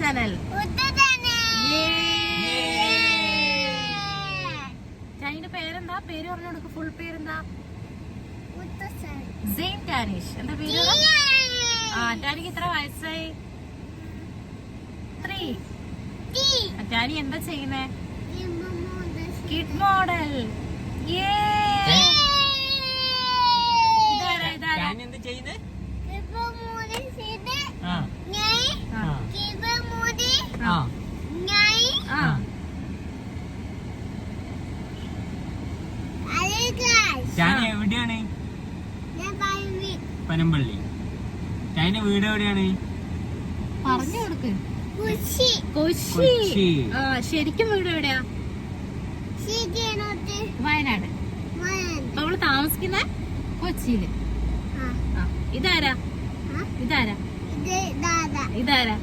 Channel. ചാനിന്റെ പേരെന്താ? പേര് പറഞ്ഞു കൊടുക്ക്. ഫുൾ പേരെന്താ? സെയിൻ ടാനിഷ്. എന്താ പേര്? ടാനിക്ക് എത്ര വയസ്സായി? 3. ടാനി എന്താ ചെയ്യുന്നേ? Kid model. എവിടെയാണ്? പനമ്പള്ളി. ചൈന വീട് എവിടെയാണ്? പറഞ്ഞു കൊടുക്ക്. കൊച്ചി. ശരിക്കും വീട് എവിടെയാ? വയനാട്. അവള് താമസിക്കുന്ന കൊച്ചിയില്. ഇതാരാ? ഇതാരാ? ഇതാരാ?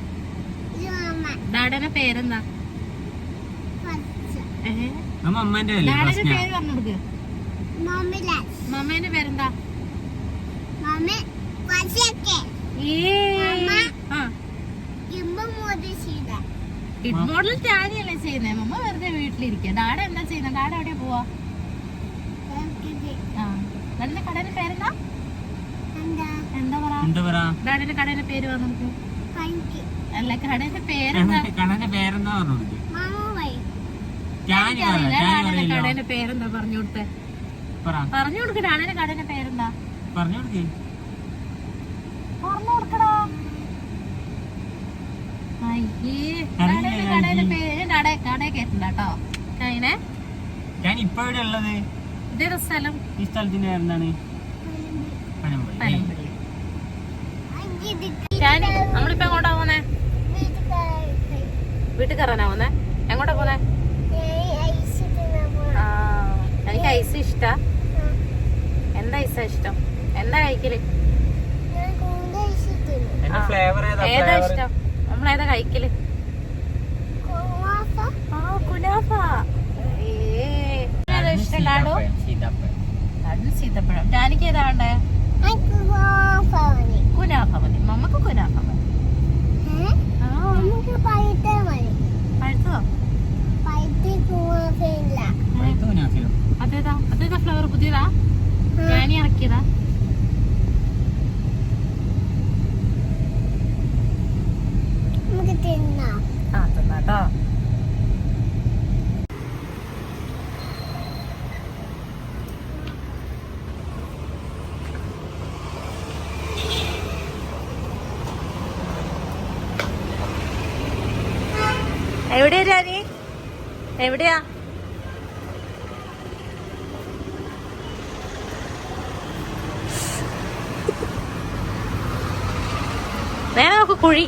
ഡാഡന്റെ പേരെന്താ? ഡാഡന്റെ പേര് പറഞ്ഞു കൊടുക്ക്. മമ്മേന്റെ പേരെന്താ? കിഡ് മോഡൽ ടാനിയല്ലേ ചെയ്യുന്നേ? മമ്മ വെറുതെ വീട്ടിലിരിക്കുക. ഡാഡ എന്താ ചെയ്യുന്നത്? ഡാഡ എവിടെയാ പോവാ? ഡാഡിന്റെ കടയുടെ പേരെന്താ? എന്താ പറ? ഡാഡിന്റെ കടയുടെ പേര് പറ നമുക്ക്. അല്ല, കടയുടെ പേരെന്താ? കടയുടെ പേരെന്താ പറഞ്ഞു? കടയുടെ പേരെന്താ പറഞ്ഞു കൊടുത്തേ? പറഞ്ഞു കൊടുക്ക്. ഡാഡിന്റെ കടയുടെ പേരെന്താ? പറഞ്ഞു കൊടുക്കേ. പറഞ്ഞു കൊടുക്കടാ. കടയുടെ പേര് കട കേട്ടില്ല കേട്ടോ. ഞാൻ ഇപ്പൊ എവിടെ ഉള്ളത്? ഇതേതാ സ്ഥലം? ഈ സ്ഥലത്തിന്റെ എന്താണ്? പനമ്പള്ളി. നമ്മളിപ്പോ എങ്ങോട്ടാ പോന്നെ? വീട്ടിൽ കയറാനാ പോന്നെ? എങ്ങോട്ടാ പോന്നെ? എനിക്ക് ഐസ് ഇഷ്ടാ. എന്താ ഐസാ ഇഷ്ടം? എന്താ കഴിക്കല്? ഏതാ ഇഷ്ടം? നമ്മളേതാ കഴിക്കല്? കുനാഫ. ഏതാ ഇഷ്ടം? ലാഡു? ലാഡു സീതപ്പഴം. ടാനിക്ക് ഏതാ വേണ്ടേ? കുനാഫ മതി. മമ്മക്ക് കുനാഫ മതി. പഴുത്തോ? അതേതാ ഫ്ലവർ? പുതിയതാ? ടാനി ഇറക്കിയതാ? തിന്നാട്ടോ. എവിടെയാ ടാനി? എവിടെയാ? നേരെ നോക്ക്. കുഴി.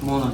മൂന്ന്.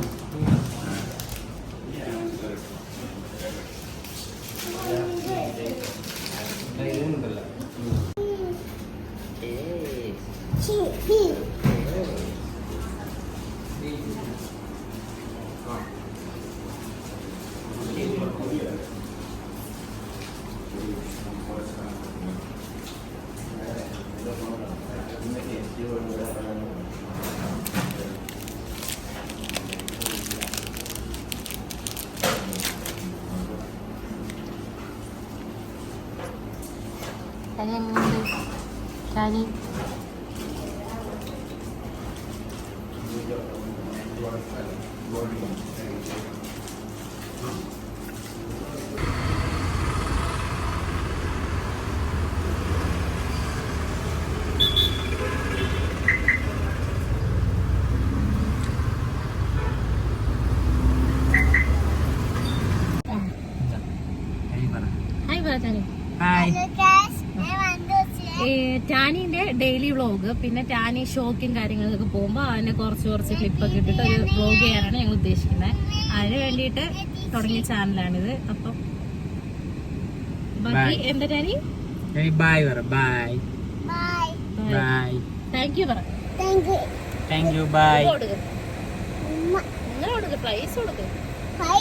ടാനി ടാനിന്റെ ഡെയിലി വ്ളോഗ്, പിന്നെ ടാനി ഷോക്കും കാര്യങ്ങളൊക്കെ പോകുമ്പോൾ അതിനെ കുറച്ച് ക്ലിപ്പൊക്കെ ഇട്ടിട്ട് ഒരു വ്ളോഗ് ചെയ്യാനാണ് ഞങ്ങൾ ഉദ്ദേശിക്കുന്നത്. അതിന് വേണ്ടിയിട്ട് തുടങ്ങിയ ചാനലാണിത്. അപ്പം ബാക്കി Bye. എന്താ ടാനി? ടാനി ബൈ പറ. Bye bye. താങ്ക് യു പറ. Thank you. ബൈ. കൊടുക്ക്, ഇങ്ങനെ കൊടുക്ക്, പ്രൈസ് കൊടുക്ക്. ബൈ.